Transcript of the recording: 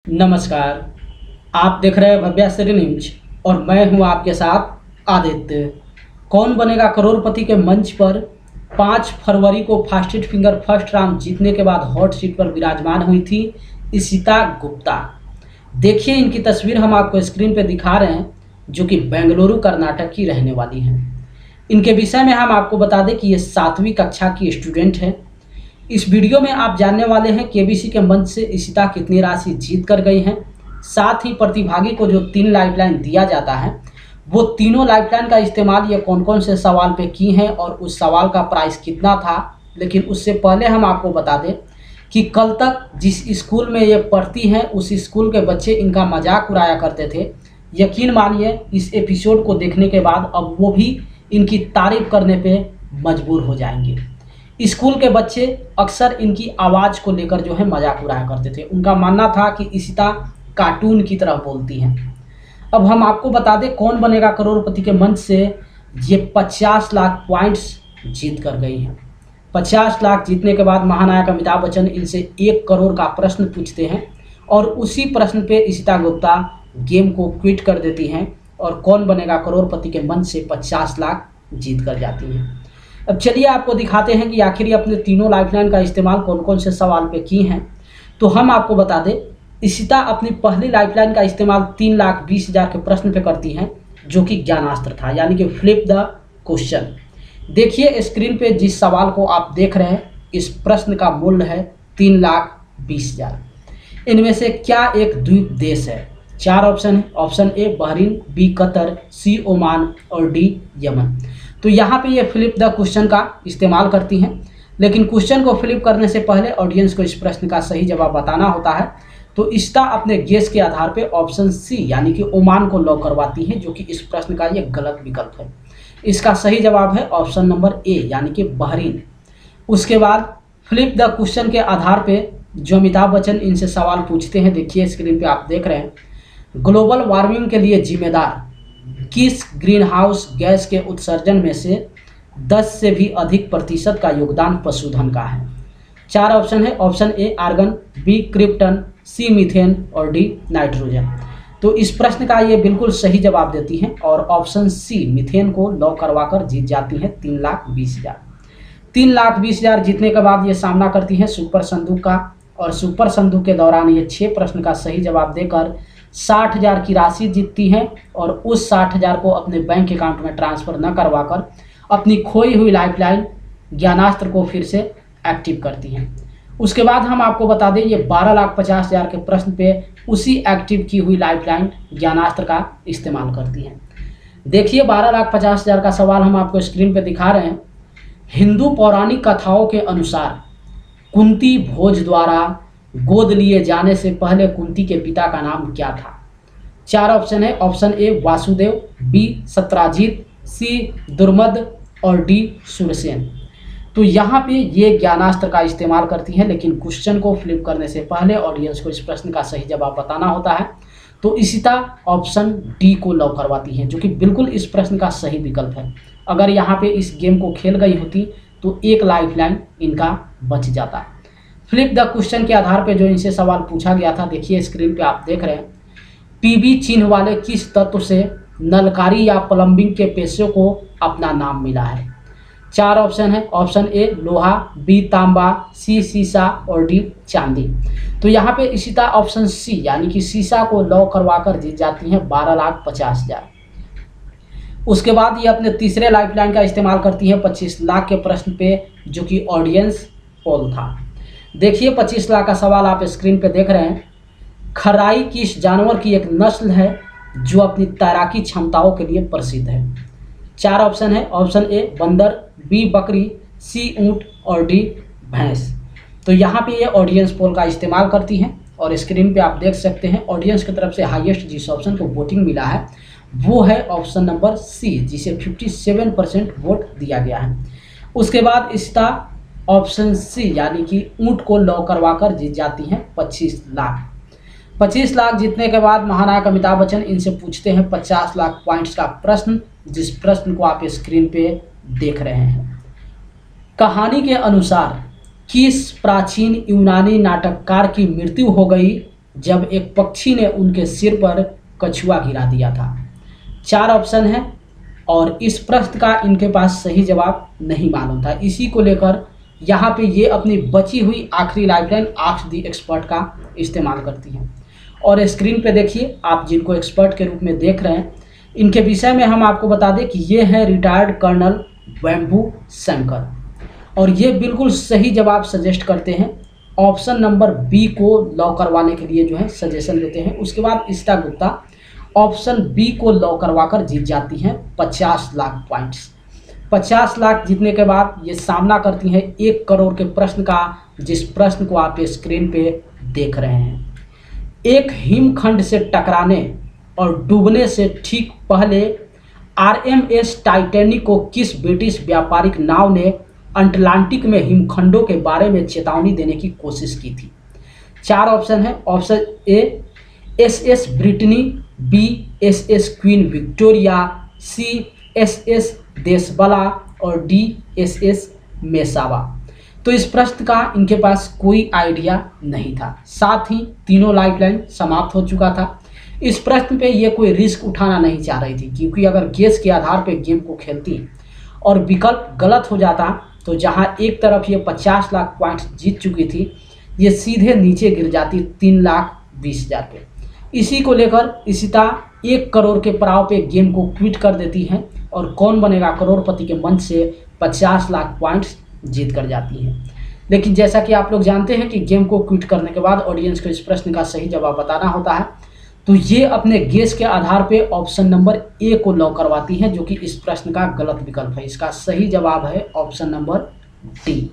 नमस्कार। आप देख रहे हैं भव्याश्री न्यूज और मैं हूं आपके साथ आदित्य। कौन बनेगा करोड़पति के मंच पर 5 फरवरी को फास्टेस्ट फिंगर फर्स्ट राउंड जीतने के बाद हॉट सीट पर विराजमान हुई थी इशिता गुप्ता। देखिए, इनकी तस्वीर हम आपको स्क्रीन पर दिखा रहे हैं, जो कि बेंगलुरु कर्नाटक की रहने वाली हैं। इनके विषय में हम आपको बता दें कि ये 7वीं कक्षा की स्टूडेंट है। इस वीडियो में आप जानने वाले हैं केबीसी के मंच से इशिता कितनी राशि जीत कर गई हैं। साथ ही प्रतिभागी को जो 3 लाइफलाइन दिया जाता है, वो तीनों लाइफलाइन का इस्तेमाल ये कौन कौन से सवाल पे की हैं और उस सवाल का प्राइस कितना था। लेकिन उससे पहले हम आपको बता दें कि कल तक जिस स्कूल में ये पढ़ती हैं उस स्कूल के बच्चे इनका मजाक उड़ाया करते थे। यकीन मानिए, इस एपिसोड को देखने के बाद अब वो भी इनकी तारीफ करने पे मजबूर हो जाएंगे। स्कूल के बच्चे अक्सर इनकी आवाज़ को लेकर जो है मजाक उड़ाया करते थे। उनका मानना था कि इशिता कार्टून की तरह बोलती हैं। अब हम आपको बता दें कौन बनेगा करोड़पति के मंच से ये 50 लाख पॉइंट्स जीत कर गई हैं। 50 लाख जीतने के बाद महानायक अमिताभ बच्चन इनसे 1 करोड़ का प्रश्न पूछते हैं और उसी प्रश्न पे इशिता गुप्ता गेम को क्विट कर देती हैं और कौन बनेगा करोड़पति के मंच से 50 लाख जीत कर जाती हैं। अब चलिए आपको दिखाते हैं कि आखिर ये अपने तीनों लाइफलाइन का इस्तेमाल कौन कौन से सवाल पे की हैं। तो हम आपको बता दें, इशिता अपनी पहली लाइफलाइन का इस्तेमाल 3,20,000 के प्रश्न पे करती हैं, जो कि ज्ञानास्त्र था, यानी कि फ्लिप द क्वेश्चन। देखिए स्क्रीन पे जिस सवाल को आप देख रहे हैं, इस प्रश्न का मूल्य है 3,20,000। इनमें से क्या एक द्वीप देश है? 4 ऑप्शन है। Option A Bahrain, B Qatar, C Oman और डी यमन। तो यहाँ पे ये फ्लिप द क्वेश्चन का इस्तेमाल करती हैं, लेकिन क्वेश्चन को फ्लिप करने से पहले ऑडियंस को इस प्रश्न का सही जवाब बताना होता है। तो इशिता अपने गेस के आधार पे ऑप्शन सी यानी कि ओमान को लॉक करवाती है, जो कि इस प्रश्न का ये गलत विकल्प है। इसका सही जवाब है ऑप्शन नंबर ए यानी कि बहरीन। उसके बाद फ्लिप द क्वेश्चन के आधार पे जो अमिताभ बच्चन इनसे सवाल पूछते हैं, देखिए स्क्रीन पे आप देख रहे हैं, ग्लोबल वार्मिंग के लिए जिम्मेदार किस ग्रीन हाउस गैस के उत्सर्जन में से 10 से भी अधिक प्रतिशत का योगदान पशुधन का है? 4 ऑप्शन है। Option A argon, B krypton, C methane और डी नाइट्रोजन। तो इस प्रश्न का ये बिल्कुल सही जवाब देती हैं और ऑप्शन सी मीथेन को लॉक करवाकर जीत जाती हैं 3,20,000। 3,20,000 जीतने के बाद ये सामना करती हैं सुपर संदूक का, और सुपर संदूक के दौरान ये 6 प्रश्न का सही जवाब देकर 60,000 की राशि जीतती हैं और उस 60,000 को अपने बैंक अकाउंट में ट्रांसफ़र न करवाकर अपनी खोई हुई लाइफलाइन ज्ञानास्त्र को फिर से एक्टिव करती हैं। उसके बाद हम आपको बता दें, ये 12,50,000 के प्रश्न पे उसी एक्टिव की हुई लाइफलाइन ज्ञानास्त्र का इस्तेमाल करती हैं। देखिए 12,50,000 का सवाल हम आपको स्क्रीन पे दिखा रहे हैं। हिंदू पौराणिक कथाओं के अनुसार कुंती भोज द्वारा गोद लिए जाने से पहले कुंती के पिता का नाम क्या था? 4 ऑप्शन है। Option A Vasudev, B Satrajit, C Durmad और डी सुरसेन। तो यहाँ पे ये ज्ञानास्त्र का इस्तेमाल करती हैं, लेकिन क्वेश्चन को फ्लिप करने से पहले ऑडियंस को इस प्रश्न का सही जवाब बताना होता है। तो इशिता ऑप्शन डी को लॉक करवाती हैं, जो कि बिल्कुल इस प्रश्न का सही विकल्प है। अगर यहाँ पे इस गेम को खेल गई होती तो 1 लाइफलाइन इनका बच जाता। फ्लिप द क्वेश्चन के आधार पे जो इनसे सवाल पूछा गया था, देखिए स्क्रीन पे आप देख रहे हैं, पीबी चिन्ह वाले किस तत्व से नलकारी या प्लम्बिंग के पेशे को अपना नाम मिला है? 4 ऑप्शन है। ऑप्शन ए लोहा, बी तांबा, सी सीसा और डी चांदी। तो यहाँ पे इशिता ऑप्शन सी यानी कि सीसा को लॉक करवाकर जीत जाती हैं 12,50,000। उसके बाद ये अपने तीसरे लाइफलाइन का इस्तेमाल करती है 25 लाख के प्रश्न पे, जो कि ऑडियंस पोल था। देखिए 25 लाख का सवाल आप स्क्रीन पे देख रहे हैं। खराई किस जानवर की एक नस्ल है जो अपनी तैराकी क्षमताओं के लिए प्रसिद्ध है? 4 ऑप्शन है। ऑप्शन ए बंदर, बी बकरी, सी ऊंट और डी भैंस। तो यहाँ पे ये ऑडियंस पोल का इस्तेमाल करती हैं और स्क्रीन पे आप देख सकते हैं ऑडियंस की तरफ से हाईएस्ट जिस ऑप्शन को वोटिंग मिला है वो है ऑप्शन नंबर सी, जिसे 57% वोट दिया गया है। उसके बाद इशिता ऑप्शन सी यानी कि ऊंट को लॉक करवाकर जीत जाती हैं 25 लाख। 25 लाख जीतने के बाद महानायक अमिताभ बच्चन इनसे पूछते हैं 50 लाख पॉइंट्स का प्रश्न, जिस प्रश्न को आप स्क्रीन पे देख रहे हैं। कहानी के अनुसार किस प्राचीन यूनानी नाटककार की मृत्यु हो गई जब एक पक्षी ने उनके सिर पर कछुआ गिरा दिया था। 4 ऑप्शन है और इस प्रश्न का इनके पास सही जवाब नहीं मालूम था। इसी को लेकर यहाँ पे ये अपनी बची हुई आखिरी लाइफलाइन आस्क द एक्सपर्ट का इस्तेमाल करती हैं। और स्क्रीन पे देखिए, आप जिनको एक्सपर्ट के रूप में देख रहे हैं, इनके विषय में हम आपको बता दें कि ये हैं रिटायर्ड कर्नल बैम्बू शंकर, और ये बिल्कुल सही जवाब सजेस्ट करते हैं। ऑप्शन नंबर बी को लॉ करवाने के लिए जो है सजेशन देते हैं। उसके बाद इष्टा गुप्ता ऑप्शन बी को लॉ करवाकर जीत जाती हैं 50 लाख पॉइंट्स। 50 लाख जीतने के बाद ये सामना करती हैं 1 करोड़ के प्रश्न का, जिस प्रश्न को आप स्क्रीन पे देख रहे हैं। एक हिमखंड से टकराने और डूबने से ठीक पहले आरएमएस टाइटैनिक को किस ब्रिटिश व्यापारिक नाव ने अटलांटिक में हिमखंडों के बारे में चेतावनी देने की कोशिश की थी? 4 ऑप्शन है। Option A SS Britannia, B SS Queen Victoria, C SS देशबला और डी SS मेसावा। तो इस प्रश्न का इनके पास कोई आइडिया नहीं था। साथ ही तीनों लाइफलाइन समाप्त हो चुका था। इस प्रश्न पे ये कोई रिस्क उठाना नहीं चाह रही थी, क्योंकि अगर गेस के आधार पे गेम को खेलती और विकल्प गलत हो जाता तो जहां एक तरफ ये 50 लाख पॉइंट्स जीत चुकी थी, ये सीधे नीचे गिर जाती 3,20,000 पे। इसी को लेकर इशिता 1 करोड़ के पड़ाव पे गेम को क्विट कर देती हैं और कौन बनेगा करोड़पति के मंच से 50 लाख पॉइंट्स जीत कर जाती हैं। लेकिन जैसा कि आप लोग जानते हैं कि गेम को क्विट करने के बाद ऑडियंस को इस प्रश्न का सही जवाब बताना होता है, तो ये अपने गेस के आधार पे ऑप्शन नंबर ए को लॉक करवाती हैं, जो कि इस प्रश्न का गलत विकल्प है। इसका सही जवाब है ऑप्शन नंबर डी।